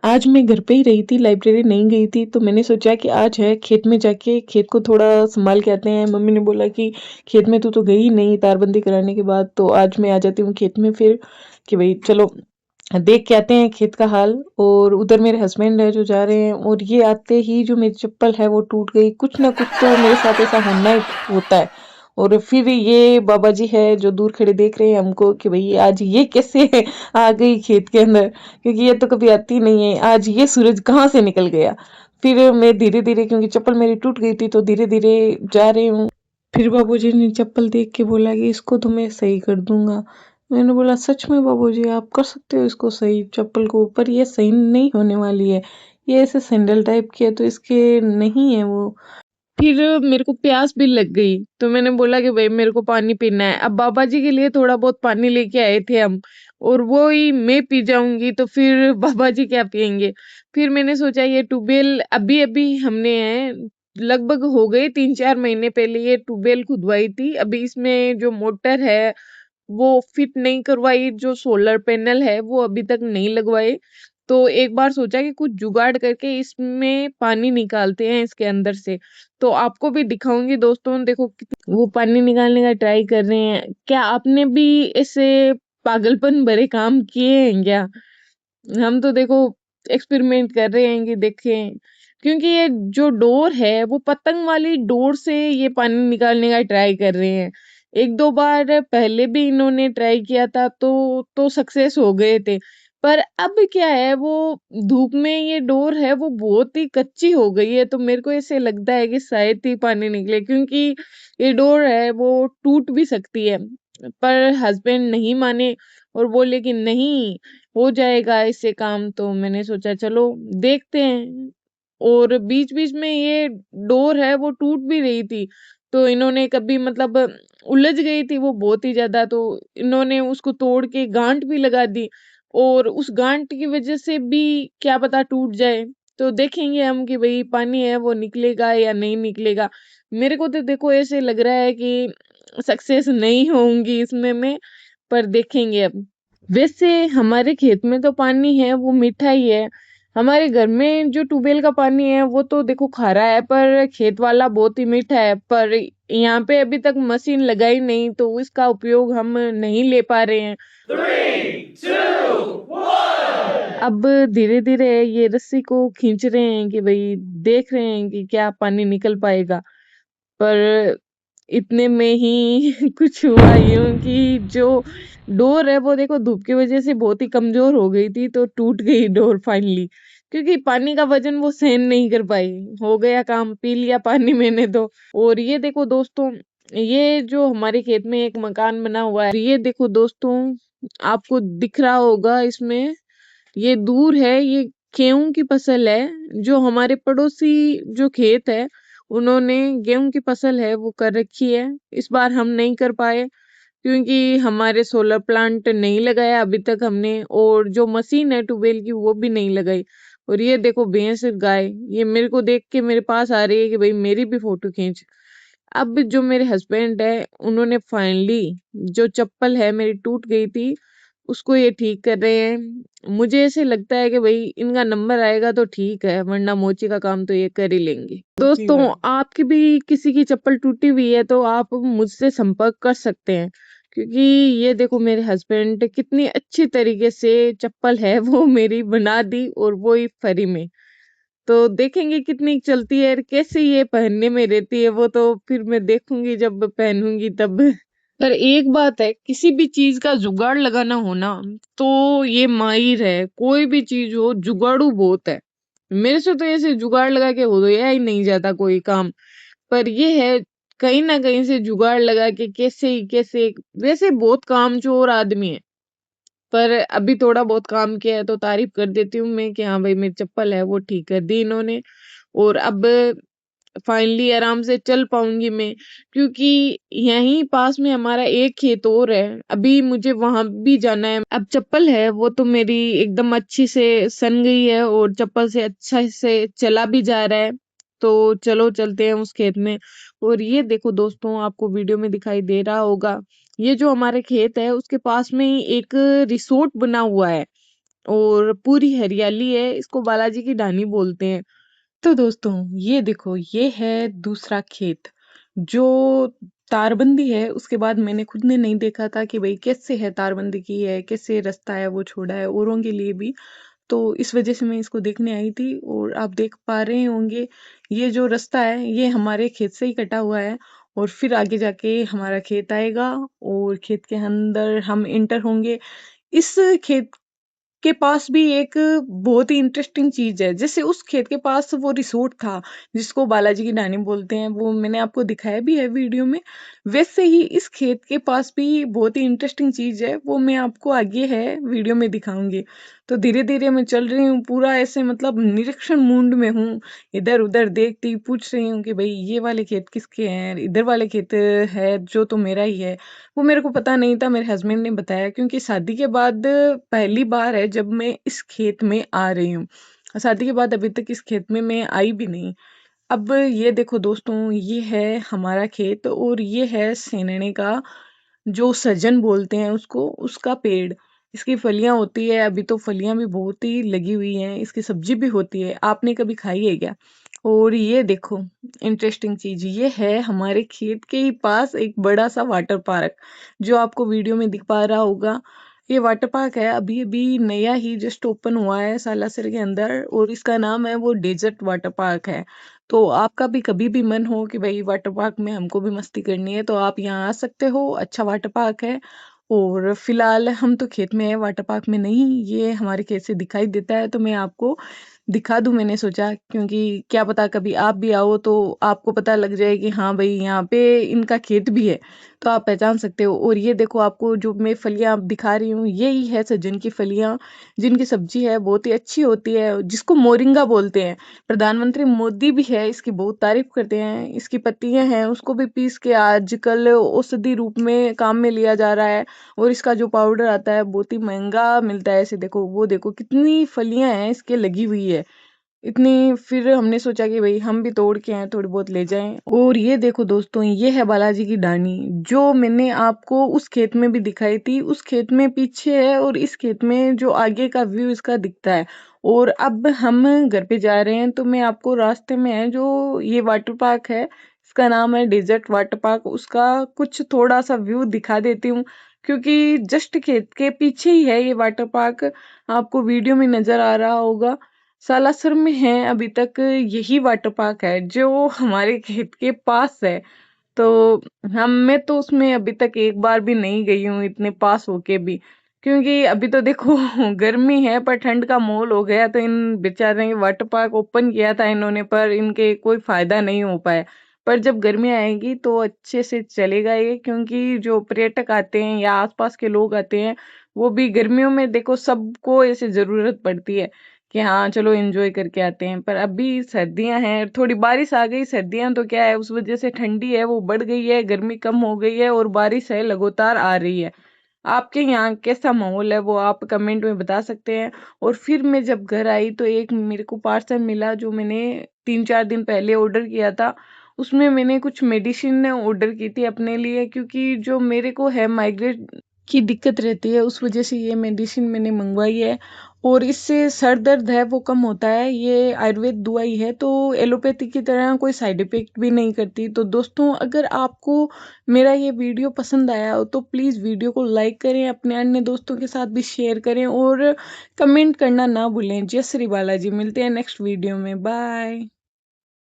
आज मैं घर पे ही रही थी, लाइब्रेरी नहीं गई थी, तो मैंने सोचा कि आज है खेत में जाके खेत को थोड़ा संभाल के आते हैं। मम्मी ने बोला कि खेत में तू तो गई नहीं तारबंदी कराने के बाद, तो आज मैं आ जाती हूँ खेत में फिर कि भाई चलो देख के आते हैं खेत का हाल। और उधर मेरे हस्बैंड है जो जा रहे हैं, और ये आते ही जो मेरी चप्पल है वो टूट गई। कुछ ना कुछ तो मेरे साथ ऐसा होना ही होता है। और फिर ये बाबा जी है जो दूर खड़े देख रहे हैं हमको कि भाई आज ये कैसे आ गई खेत के अंदर, क्योंकि ये तो कभी आती नहीं है। आज ये सूरज कहाँ से निकल गया। फिर मैं धीरे धीरे, क्योंकि चप्पल मेरी टूट गई थी, तो धीरे धीरे जा रही हूँ। फिर बाबूजी ने चप्पल देख के बोला कि इसको तो मैं सही कर दूंगा। मैंने बोला सच में बाबूजी आप कर सकते हो इसको सही चप्पल को, पर ये सही नहीं होने वाली है। ये ऐसे सैंडल टाइप की है तो इसके नहीं है वो। फिर मेरे को प्यास भी लग गई, तो मैंने बोला कि भाई मेरे को पानी पीना है। अब बाबा जी के लिए थोड़ा बहुत पानी लेके आए थे हम, और वो ही मैं पी जाऊंगी तो फिर बाबा जी क्या पियेंगे। फिर मैंने सोचा ये ट्यूबवेल अभी अभी हमने है, लगभग हो गए 3-4 महीने पहले ये ट्यूबवेल खुदवाई थी। अभी इसमें जो मोटर है वो फिट नहीं करवाई, जो सोलर पैनल है वो अभी तक नहीं लगवाए। तो एक बार सोचा कि कुछ जुगाड़ करके इसमें पानी निकालते हैं इसके अंदर से। तो आपको भी दिखाऊंगी दोस्तों, देखो वो पानी निकालने का ट्राई कर रहे हैं। क्या आपने भी ऐसे पागलपन भरे काम किए हैं क्या? हम तो देखो एक्सपेरिमेंट कर रहे हैं कि देखें, क्योंकि ये जो डोर है वो पतंग वाली डोर से ये पानी निकालने का ट्राई कर रहे हैं। एक दो बार पहले भी इन्होंने ट्राई किया था तो सक्सेस हो गए थे। पर अब क्या है, वो धूप में ये डोर है वो बहुत ही कच्ची हो गई है, तो मेरे को ऐसे लगता है कि शायद ही पानी निकले, क्योंकि ये डोर है वो टूट भी सकती है। पर हस्बैंड नहीं माने और बोले कि नहीं, हो जाएगा इससे काम। तो मैंने सोचा चलो देखते हैं। और बीच बीच में ये डोर है वो टूट भी रही थी, तो इन्होंने कभी मतलब उलझ गई थी वो बहुत ही ज्यादा, तो इन्होंने उसको तोड़ के गांठ भी लगा दी। और उस गांठ की वजह से भी क्या पता टूट जाए। तो देखेंगे हम कि भाई पानी है वो निकलेगा या नहीं निकलेगा। मेरे को तो देखो ऐसे लग रहा है कि सक्सेस नहीं होंगी इसमें मैं, पर देखेंगे अब। वैसे हमारे खेत में तो पानी है वो मीठा ही है। हमारे घर में जो ट्यूबवेल का पानी है वो तो देखो खारा है, पर खेत वाला बहुत ही मीठा है। पर यहाँ पे अभी तक मशीन लगाई नहीं, तो इसका उपयोग हम नहीं ले पा रहे हैं। 3, 2, 1 अब धीरे धीरे ये रस्सी को खींच रहे हैं कि भाई देख रहे हैं कि क्या पानी निकल पाएगा। पर इतने में ही कुछ हुआ यूं कि जो डोर है वो देखो धूप की वजह से बहुत ही कमजोर हो गई थी, तो टूट गई डोर फाइनली, क्योंकि पानी का वजन वो सहन नहीं कर पाई। हो गया काम, पी लिया पानी मैंने तो। और ये देखो दोस्तों, ये जो हमारे खेत में एक मकान बना हुआ है, ये देखो दोस्तों आपको दिख रहा होगा इसमें, ये दूर है, ये गेहूं की फसल है। जो हमारे पड़ोसी जो खेत है उन्होंने गेहूं की फसल है वो कर रखी है। इस बार हम नहीं कर पाए, क्योंकि हमारे सोलर प्लांट नहीं लगाया अभी तक हमने, और जो मशीन है ट्यूबवेल की वो भी नहीं लगाई। और ये देखो भैंस गाय, ये मेरे को देख के मेरे पास आ रही है कि भाई मेरी भी फोटो खींच। अब जो मेरे हस्बैंड है उन्होंने फाइनली जो चप्पल है मेरी टूट गई थी उसको ये ठीक कर रहे हैं। मुझे ऐसे लगता है कि भाई इनका नंबर आएगा तो ठीक है, वरना मोची का काम तो ये कर ही लेंगे। दोस्तों आपकी भी किसी की चप्पल टूटी हुई है तो आप मुझसे संपर्क कर सकते हैं, क्योंकि ये देखो मेरे हस्बैंड कितनी अच्छी तरीके से चप्पल है वो मेरी बना दी, और वो ही फ्री में। तो देखेंगे कितनी चलती है, कैसे ये पहनने में रहती है, वो तो फिर मैं देखूंगी जब पहनूंगी तब। पर एक बात है, किसी भी चीज का जुगाड़ लगाना हो ना, तो ये माहिर है। कोई भी चीज हो जुगाड़ू बहुत है। मेरे से तो ऐसे जुगाड़ लगा के हो गया ही नहीं जाता कोई काम। पर ये है, कहीं ना कहीं से जुगाड़ लगा के कैसे ही कैसे। वैसे बहुत कामचोर आदमी है, पर अभी थोड़ा बहुत काम किया है तो तारीफ कर देती हूँ मैं कि हाँ भाई मेरी चप्पल है वो ठीक कर दी इन्होंने। और अब फाइनली आराम से चल पाऊंगी मैं, क्योंकि यहीं पास में हमारा एक खेत और है, अभी मुझे वहां भी जाना है। अब चप्पल है वो तो मेरी एकदम अच्छी से सन गई है, और चप्पल से अच्छा से चला भी जा रहा है। तो चलो चलते हैं उस खेत में। और ये देखो दोस्तों, आपको वीडियो में दिखाई दे रहा होगा, ये जो हमारे खेत है उसके पास में ही एक रिसोर्ट बना हुआ है। और पूरी हरियाली है, इसको बालाजी की ढानी बोलते हैं। तो दोस्तों ये देखो, ये है दूसरा खेत जो तारबंदी है। उसके बाद मैंने खुद ने नहीं देखा था कि भाई कैसे है, तारबंदी की है, कैसे रास्ता है वो छोड़ा है औरों के लिए भी। तो इस वजह से मैं इसको देखने आई थी। और आप देख पा रहे होंगे, ये जो रास्ता है ये हमारे खेत से ही कटा हुआ है। और फिर आगे जाके हमारा खेत आएगा और खेत के अंदर हम इंटर होंगे। इस खेत के पास भी एक बहुत ही इंटरेस्टिंग चीज है। जैसे उस खेत के पास वो रिसोर्ट था जिसको बालाजी की नानी बोलते हैं, वो मैंने आपको दिखाया भी है वीडियो में। वैसे ही इस खेत के पास भी बहुत ही इंटरेस्टिंग चीज है, वो मैं आपको आगे है वीडियो में दिखाऊंगी। तो धीरे धीरे मैं चल रही हूँ, पूरा ऐसे मतलब निरीक्षण मूड में हूँ। इधर उधर देखती पूछ रही हूँ कि भाई ये वाले खेत किसके हैं, इधर वाले खेत है जो तो मेरा ही है। वो मेरे को पता नहीं था, मेरे हस्बैंड ने बताया, क्योंकि शादी के बाद पहली बार है जब मैं इस खेत में आ रही हूँ। शादी के बाद अभी तक इस खेत में मैं आई भी नहीं। अब ये देखो दोस्तों, ये है हमारा खेत और ये है सेनने का, जो सजन बोलते हैं उसको, उसका पेड़। इसकी फलियां होती है, अभी तो फलियां भी बहुत ही लगी हुई हैं। इसकी सब्जी भी होती है, आपने कभी खाई है क्या? और ये देखो, इंटरेस्टिंग चीज ये है, हमारे खेत के ही पास एक बड़ा सा वाटर पार्क, जो आपको वीडियो में दिख पा रहा होगा। ये वाटर पार्क है, अभी अभी नया ही जस्ट ओपन हुआ है सालासर के अंदर, और इसका नाम है वो डेजर्ट वाटर पार्क है। तो आपका भी कभी भी मन हो कि भाई वाटर पार्क में हमको भी मस्ती करनी है, तो आप यहाँ आ सकते हो। अच्छा वाटर पार्क है। और फिलहाल हम तो खेत में है, वाटर पार्क में नहीं। ये हमारे खेत से दिखाई देता है तो मैं आपको दिखा दूं, मैंने सोचा, क्योंकि क्या पता कभी आप भी आओ तो आपको पता लग जाए कि हाँ भाई यहाँ पे इनका खेत भी है, तो आप पहचान सकते हो। और ये देखो, आपको जो मैं फलियां दिखा रही हूँ यही है सज्जन की फलियां, जिनकी सब्जी है बहुत ही अच्छी होती है, जिसको मोरिंगा बोलते हैं। प्रधानमंत्री मोदी भी है इसकी बहुत तारीफ करते हैं। इसकी पत्तियां हैं उसको भी पीस के आजकल औषधि रूप में काम में लिया जा रहा है। और इसका जो पाउडर आता है बहुत ही महंगा मिलता है। ऐसे देखो, वो देखो कितनी फलियां हैं इसके लगी हुई है, इतनी। फिर हमने सोचा कि भाई हम भी तोड़ के आए, थोड़ी बहुत ले जाएं। और ये देखो दोस्तों, ये है बालाजी की डानी, जो मैंने आपको उस खेत में भी दिखाई थी। उस खेत में पीछे है और इस खेत में जो आगे का व्यू इसका दिखता है। और अब हम घर पे जा रहे हैं, तो मैं आपको रास्ते में है जो ये वाटर पार्क है, इसका नाम है डेजर्ट वाटर पार्क, उसका कुछ थोड़ा सा व्यू दिखा देती हूँ। क्योंकि जस्ट खेत के पीछे ही है ये वाटर पार्क, आपको वीडियो में नजर आ रहा होगा। सालासर में है अभी तक यही वाटर पार्क है जो हमारे खेत के पास है। तो हम मैं तो उसमें अभी तक एक बार भी नहीं गई हूँ, इतने पास होके भी। क्योंकि अभी तो देखो गर्मी है, पर ठंड का माहौल हो गया, तो इन बेचारे ने वाटर पार्क ओपन किया था इन्होंने, पर इनके कोई फायदा नहीं हो पाया। पर जब गर्मी आएगी तो अच्छे से चलेगा ये, क्योंकि जो पर्यटक आते हैं या आसपास के लोग आते हैं, वो भी गर्मियों में देखो सबको ऐसे जरूरत पड़ती है कि हाँ चलो एंजॉय करके आते हैं। पर अभी सर्दियां हैं, थोड़ी बारिश आ गई, सर्दियां तो क्या है, उस वजह से ठंडी है वो बढ़ गई है, गर्मी कम हो गई है और बारिश है लगातार आ रही है। आपके यहाँ कैसा माहौल है वो आप कमेंट में बता सकते हैं। और फिर मैं जब घर आई तो एक मेरे को पार्सल मिला जो मैंने 3-4 दिन पहले ऑर्डर किया था। उसमें मैंने कुछ मेडिसिन ऑर्डर की थी अपने लिए, क्योंकि जो मेरे को है माइग्रेन की दिक्कत रहती है, उस वजह से ये मेडिसिन मैंने मंगवाई है। और इससे सर दर्द है वो कम होता है। ये आयुर्वेद दवाई है, तो एलोपैथी की तरह कोई साइड इफेक्ट भी नहीं करती। तो दोस्तों, अगर आपको मेरा ये वीडियो पसंद आया हो तो प्लीज़ वीडियो को लाइक करें, अपने अन्य दोस्तों के साथ भी शेयर करें और कमेंट करना ना भूलें। जय श्री बालाजी, मिलते हैं नेक्स्ट वीडियो में, बाय।